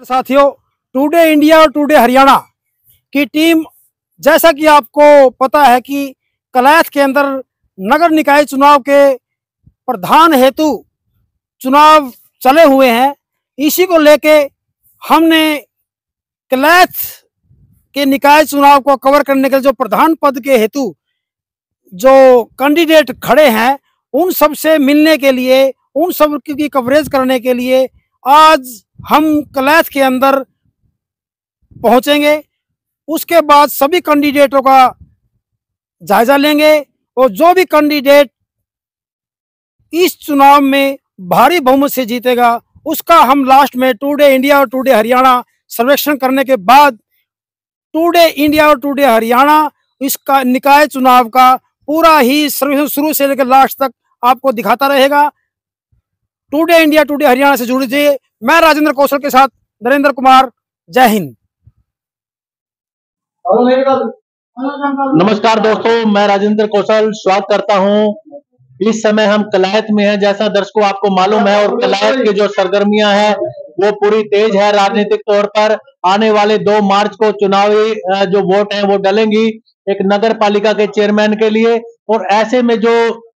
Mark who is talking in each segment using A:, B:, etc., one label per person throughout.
A: साथियों, today India और today Haryana की टीम, जैसा कि आपको पता है कि कलायत के अंदर नगर निकाय चुनाव के प्रधान हेतु चुनाव चले हुए हैं। इसी को लेके हमने कलायत के निकाय चुनाव को कवर करने के लिए जो प्रधान पद के हेतु जो कैंडिडेट खड़े हैं उन सब से मिलने के लिए, उन सब की कवरेज करने के लिए आज हम कलायत के अंदर पहुंचेंगे। उसके बाद सभी कैंडिडेटों का जायजा लेंगे और जो भी कैंडिडेट इस चुनाव में भारी बहुमत से जीतेगा उसका हम लास्ट में टुडे इंडिया और टुडे हरियाणा सर्वेक्षण करने के बाद टुडे इंडिया और टुडे हरियाणा इसका निकाय चुनाव का पूरा ही सर्वेक्षण शुरू से लेकर लास्ट तक आपको दिखाता रहेगा। टुडे इंडिया टुडे हरियाणा से जुड़ जाइए। मैं राजेंद्र कौशल के साथ नरेंद्र कुमार। जय हिंद।
B: नमस्कार दोस्तों, मैं राजेंद्र कौशल स्वागत करता हूं। इस समय हम कलायत में हैं, जैसा दर्शकों आपको मालूम है, और कलायत की जो सरगर्मियां हैं वो पूरी तेज है। राजनीतिक तौर पर आने वाले 2 मार्च को चुनावी जो वोट हैं वो डलेंगी एक नगर पालिका के चेयरमैन के लिए, और ऐसे में जो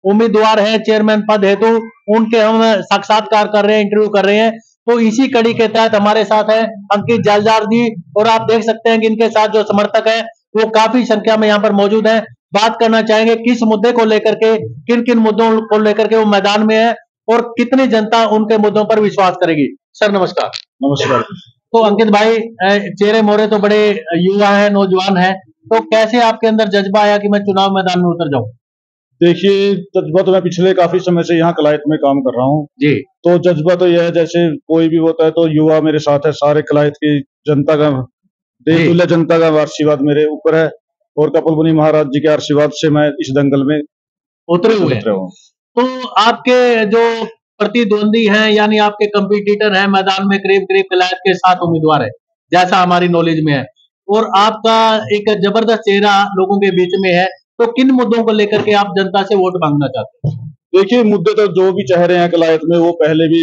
B: उम्मीदवार हैं चेयरमैन पद हेतु उनके हम साक्षात्कार कर रहे हैं, इंटरव्यू कर रहे हैं। तो इसी कड़ी के तहत हमारे साथ है अंकित जालदार जी, और आप देख सकते हैं कि इनके साथ जो समर्थक है वो काफी संख्या में यहाँ पर मौजूद हैं। बात करना चाहेंगे किस मुद्दे को लेकर के, किन किन मुद्दों को लेकर के वो मैदान में है और कितनी जनता उनके मुद्दों पर विश्वास करेगी। सर नमस्कार।
C: नमस्कार।
B: तो अंकित भाई, चेहरे मोहरे तो बड़े युवा हैं, नौजवान हैं, तो कैसे आपके अंदर जज्बा आया कि मैं चुनाव मैदान में उतर जाऊं?
C: देखिए, जज्बा तो मैं पिछले काफी समय से यहाँ कलायत में काम कर रहा हूँ
B: जी।
C: तो जज्बा तो यह है, जैसे कोई भी होता है तो युवा मेरे साथ है, सारे कलायत की जनता का, देश जनता का आशीर्वाद मेरे ऊपर है, और कपिल मुनि महाराज जी के आशीर्वाद से मैं इस दंगल में
B: उतरे हुए हूँ। तो आपके जो प्रतिद्वंदी हैं, यानी आपके कंपटीटर हैं मैदान में, करीब करीब कलायत के 7 उम्मीदवार है जैसा हमारी नॉलेज में है, और आपका एक जबरदस्त चेहरा लोगों के बीच में है। तो किन मुद्दों को लेकर के आप जनता से वोट मांगना चाहते हैं?
C: देखिए, मुद्दे तो जो भी चेहरे हैं कलायत में वो पहले भी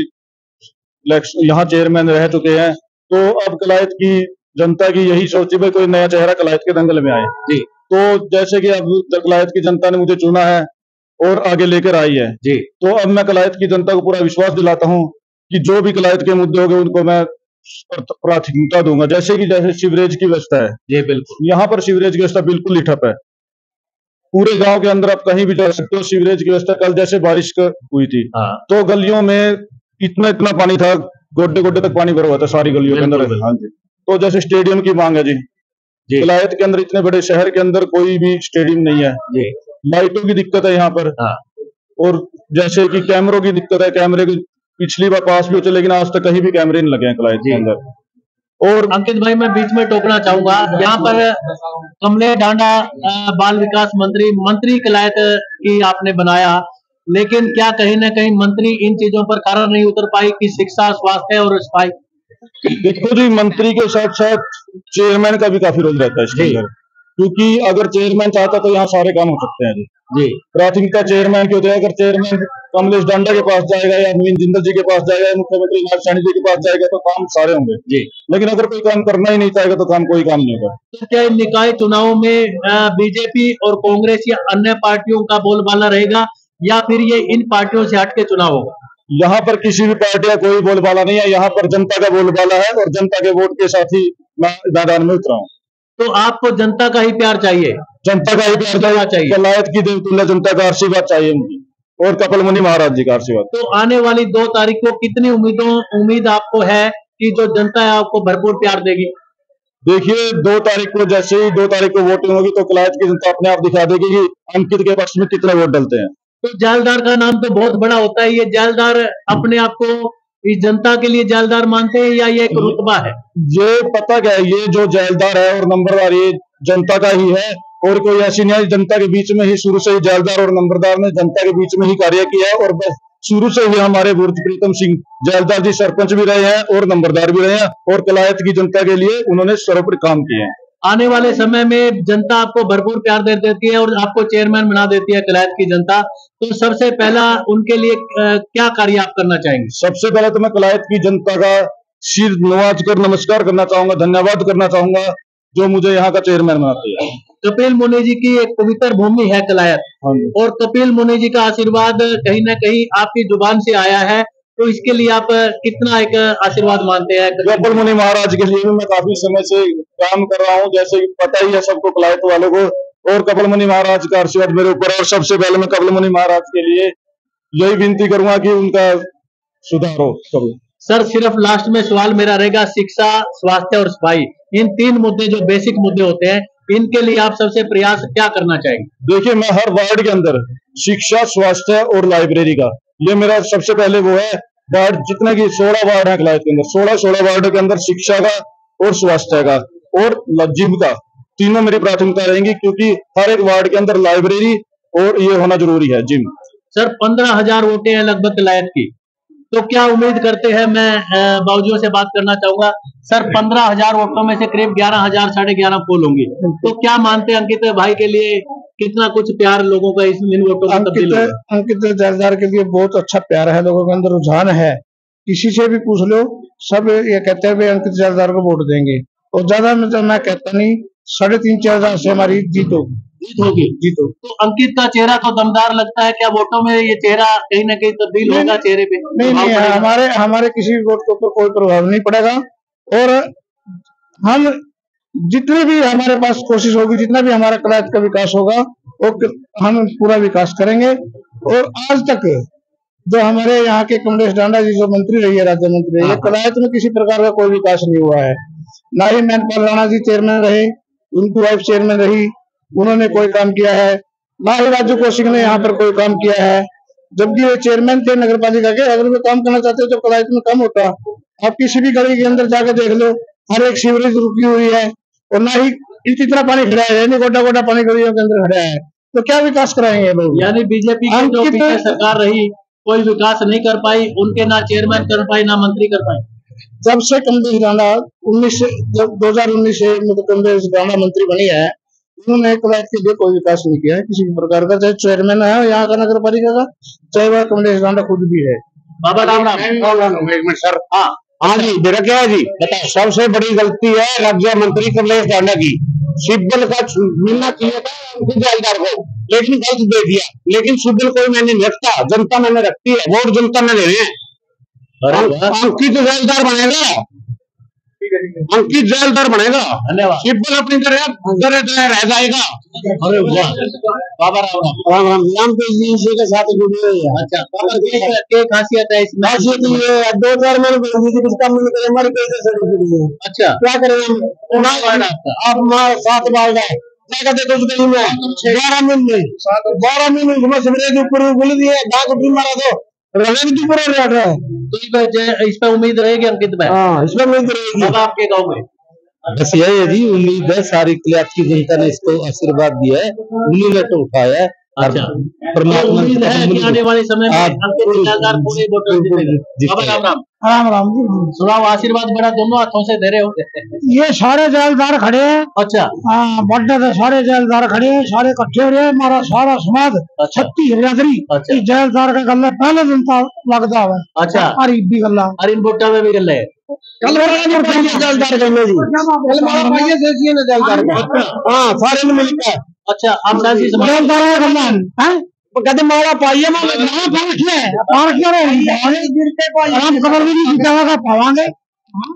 C: यहाँ चेयरमैन रह चुके हैं, तो अब कलायत की जनता की यही सोच है कोई नया चेहरा कलायत के दंगल में आए जी। तो जैसे कि अब कलायत की जनता ने मुझे चुना है और आगे लेकर आई है जी, तो अब मैं कलायत की जनता को पूरा विश्वास दिलाता हूँ कि जो भी कलायत के मुद्दे होंगे उनको मैं प्राथमिकता दूंगा। जैसे सीवरेज की व्यवस्था है जी, बिल्कुल यहाँ पर सीवरेज की व्यवस्था बिल्कुल ही ठप है। पूरे गांव के अंदर आप कहीं भी जा सकते हो, सीवरेज की व्यवस्था। कल जैसे बारिश हुई थी तो गलियों में इतना पानी था, गोड्डे गोड्डे तक पानी भरा हुआ था सारी गलियों के अंदर। हाँ जी। तो जैसे स्टेडियम की मांग है जी, कलायत के अंदर इतने बड़े शहर के अंदर कोई भी स्टेडियम नहीं है जी। लाइटों की दिक्कत है यहाँ पर, और जैसे कि कैमरों की दिक्कत है। कैमरे की पिछली बार पास भी होते, लेकिन आज तक कहीं भी कैमरे नहीं लगे हैं कलायत के अंदर।
B: और अंकित भाई, मैं बीच में टोकना चाहूंगा, यहाँ पर कमले डांडा बाल विकास मंत्री कलायत की आपने बनाया, लेकिन क्या कहीं ना कहीं मंत्री इन चीजों पर खरा नहीं उतर पाई कि शिक्षा, स्वास्थ्य और सफाई?
C: देखो जी, मंत्री के साथ साथ चेयरमैन का भी काफी रोल रहता है इसके अंदर, क्योंकि अगर चेयरमैन चाहता तो यहाँ सारे काम हो सकते हैं जी। प्राथमिकता चेयरमैन की होती है। अगर चेयरमैन कमलेश डांडा के पास जाएगा या नवीन जिंदल जी के पास जाएगा या मुख्यमंत्री नारायण साहनी जी के पास जाएगा तो काम सारे होंगे जी। लेकिन अगर कोई काम करना ही नहीं चाहेगा तो कोई काम नहीं होगा।
B: तो क्या निकाय चुनाव में बीजेपी और कांग्रेस या अन्य पार्टियों का बोलबाला रहेगा, या फिर ये इन पार्टियों से हटके चुनाव होगा?
C: यहाँ पर किसी भी पार्टी का कोई बोलबाला नहीं है, यहाँ पर जनता का बोलबाला है, और जनता के वोट के साथ ही मैं मैदान में उतरा हूँ।
B: तो आपको जनता का ही प्यार चाहिए?
C: जनता का ही प्यार चाहिए, कलायत की देवतुल्य जनता का आशीर्वाद चाहिए मुझे, और कपिल मुनि महाराज जी का आशीर्वाद।
B: तो आने वाली 2 तारीख को कितनी उम्मीद आपको है कि जो जनता है आपको भरपूर प्यार देगी?
C: देखिए, 2 तारीख को, जैसे ही 2 तारीख को वोटिंग होगी तो कलायत की जनता अपने आप दिखा देगी कि अंकित के पक्ष में कितने वोट डलते हैं।
B: तो जालदार का नाम तो बहुत बड़ा होता है, ये जालदार अपने आप को इस जनता के लिए जालदार मानते हैं या ये एक रुतबा है?
C: ये पता क्या है, ये जो जालदार है और नंबरदार ये जनता का ही है, और कोई ऐसी नहीं है। जनता के बीच में ही शुरू से ही जालदार और नंबरदार ने जनता के बीच में ही कार्य किया है, और बस शुरू से ही हमारे बुर्ज प्रीतम सिंह जालदार जी सरपंच भी रहे हैं और नंबरदार भी रहे हैं, और कलायत की जनता के लिए उन्होंने सर्वोपरि काम किए हैं।
B: आने वाले समय में जनता आपको भरपूर प्यार दे देती है और आपको चेयरमैन बना देती है कलायत की जनता, तो सबसे पहला उनके लिए क्या कार्य आप करना चाहेंगे?
C: सबसे पहले तो मैं कलायत की जनता का सिर नवाज कर नमस्कार करना चाहूंगा, धन्यवाद करना चाहूंगा जो मुझे यहाँ का चेयरमैन बनाते हैं।
B: कपिल मुनि जी की एक पवित्र भूमि है कलायत, और कपिल मुनि जी का आशीर्वाद कहीं ना कहीं आपकी जुबान से आया है, तो इसके लिए आप कितना एक आशीर्वाद मानते हैं?
C: कपिल मुनि महाराज के लिए भी मैं काफी समय से काम कर रहा हूँ, जैसे कि पता ही है सबको कलायत वालों को, और कपिल मुनि महाराज का आशीर्वाद मेरे ऊपर। और सबसे पहले मैं कपिल मुनि महाराज के लिए यही विनती करूंगा कि उनका सुधार हो।
B: सर, सिर्फ लास्ट में सवाल मेरा रहेगा, शिक्षा, स्वास्थ्य और सफाई, इन 3 मुद्दे जो बेसिक मुद्दे होते हैं, इनके लिए आप सबसे प्रयास क्या करना चाहेंगे?
C: देखिए, मैं हर वार्ड के अंदर शिक्षा, स्वास्थ्य और लाइब्रेरी का, ये मेरा सबसे पहले वो है। वार्ड जितने की 16 वार्ड है कलायत के अंदर, 16 वार्ड के अंदर शिक्षा का और स्वास्थ्य का और जिम का, तीनों मेरी प्राथमिकता रहेंगी, क्योंकि हर एक वार्ड के अंदर लाइब्रेरी और ये होना जरूरी है, जिम।
B: सर, 15,000 वोटें हैं लगभग कलायत की, तो क्या उम्मीद करते हैं? मैं बाबूजियों से बात करना चाहूंगा। सर, 15,000 वोटों में से करीब 11,000 साढ़े 11 पोल होंगी, तो क्या मानते हैं अंकित भाई के लिए कितना कुछ प्यार लोगों का इन वोटों में तब्दील होगा?
A: अंकित जैलदार के लिए बहुत अच्छा प्यार है, लोगों के अंदर रुझान है। किसी से भी पूछ लो, सब ये कहते हैं अंकित जैलदार को वोट देंगे, और ज्यादा मैं कहता नहीं, 3,500-4 हजार से हमारी जीत होगी।
B: तो अंकित का चेहरा तो दमदार लगता है, क्या वोटों में ये चेहरा कहीं ना कहीं तब्दील होगा चेहरे पे?
A: नहीं, हमारे किसी वोट के ऊपर कोई प्रभाव नहीं पड़ेगा, और हम जितनी भी हमारे पास कोशिश होगी, जितना भी हमारा कलायत का विकास होगा, वो हम पूरा विकास करेंगे। और आज तक जो हमारे यहाँ के कमलेश डांडा जी जो मंत्री रही है, राज्य मंत्री रही है, कलायत में किसी प्रकार का कोई विकास नहीं हुआ है। ना ही मैनपाल राणा जी चेयरमैन रहे, उनकी वाइफ चेयरमैन रही, उन्होंने कोई काम किया है। ना ही राजू कौशिक ने यहाँ पर कोई काम किया है, जबकि वो चेयरमैन थे नगर पालिका के। अगर वो काम करना चाहते तो कलायत में काम होता। आप किसी भी गली के अंदर जाकर देख लो, हर एक सीवरेज रुकी हुई है, और ना ही इतना पानी खड़ा है, गोटा पानी गलियों के अंदर खड़ा है, तो क्या विकास कराएंगे लोग?
B: यानी बीजेपी की जो पीछे सरकार रही, कोई विकास नहीं कर पाई, उनके ना चेयरमैन कर पाई, ना मंत्री कर पाए।
A: जब से कमलेश राणा 2019 से मतलब कमलेश राणा मंत्री बनी है, उन्होंने कलायत के लिए कोई विकास नहीं किया है किसी भी प्रकार का, चाहे चेयरमैन है यहाँ का नगर पालिका का, चाहे वह कमलेश राणा खुद भी है।
B: बाबा राम राम।
A: एक मिनट सर।
D: हाँ जी, मेरा क्या है जी, बताओ। सबसे बड़ी गलती है राज्य मंत्री कमलेश राणा की। सिब्बल का मिलना चाहिए था उनके जैलदार को, लेकिन गलत दे दिया। लेकिन सिब्बल कोई मैंने नहीं रखता, जनता मैंने रखती है, वोट जनता ने ले रहे हैं। अंकित जैलदार बनेगा, अंकित जैलदार बनेगा।
B: धन्यवाद।
D: सिब्बल अपनी तरह रह जाएगा।
B: अरे वाह, बाबा राम राम।
D: राम जी के साथ जुड़े हुए हैं।
B: अच्छा, क्या खासियत है इसमें?
D: खासियत ये 2-4 महीने कुछ काम नहीं करे, हमारी कैसे सड़ी पड़ी है।
B: अच्छा,
D: क्या करें आप 7 बार गए, क्या कहते तो उस गली में 12 महीने घुमा सवेरे ऊपर बोल दिए, डाक उठी मारा तो रहे भी पूरा रेट है।
B: तो इस पर उम्मीद रहेगी अंकित भाई?
D: हाँ, इसमें उम्मीद रहेगी।
B: अब आपके गाँव में
D: बस यही है जी, उम्मीद है सारी कलायत की जनता ने इसको आशीर्वाद दिया है, उन्हीं ने तो उठाया है।
B: अच्छा,
D: परमात्मा
B: उम्मीद है कि आने वाले समय में अंकित जैलदार पूरे वोटर जीतेंगे। बाबा राम राम।
A: राम राम जी।
B: सुनाओ, आशीर्वाद बड़ा दोनों हाथों से दे रहे हो।
A: ये सारे जैलदार खड़े हैं।
B: अच्छा,
A: हाँ, बर्थडे पे सारे जैलदार खड़े हैं, सारे इकट्ठे हो रहे हैं, हमारा सारा समाज 36 हरियाणवी जैलदार का गला पहले दिन लगता है।
B: अच्छा,
A: और भी गला
B: और इन वोटा में भी गल है।
D: कल जैलदार करने जी, हाँ सारे ने मिलकर।
B: अच्छा, आप साथी
D: कहते माला पाइए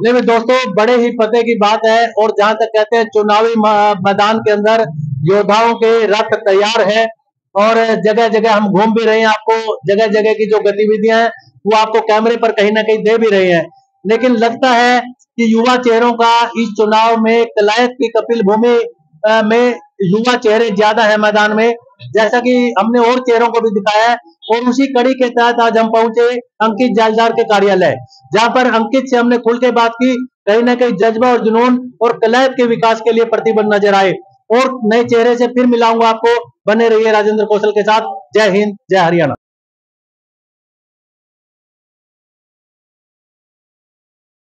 B: नहीं दोस्तों, बड़े ही पते की बात है। और जहां तक कहते हैं चुनावी मैदान के अंदर योद्धाओं के रथ तैयार है, और जगह जगह हम घूम भी रहे हैं, आपको जगह जगह की जो गतिविधियां हैं वो आपको कैमरे पर कहीं ना कहीं दे भी रहे हैं। लेकिन लगता है कि युवा चेहरों का इस चुनाव में कलायत की कपिल भूमि में युवा चेहरे ज्यादा है मैदान में, जैसा कि हमने और चेहरों को भी दिखाया है। और उसी कड़ी के तहत आज हम पहुंचे अंकित जैलदार के कार्यालय, जहां पर अंकित से हमने खुल के बात की। कहीं ना कहीं जज्बा और जुनून और कलायत के विकास के लिए प्रतिबद्ध नजर आए। और नए चेहरे से फिर मिलाऊंगा आपको, बने रहिए राजेंद्र कौशल के साथ। जय हिंद, जय हरियाणा।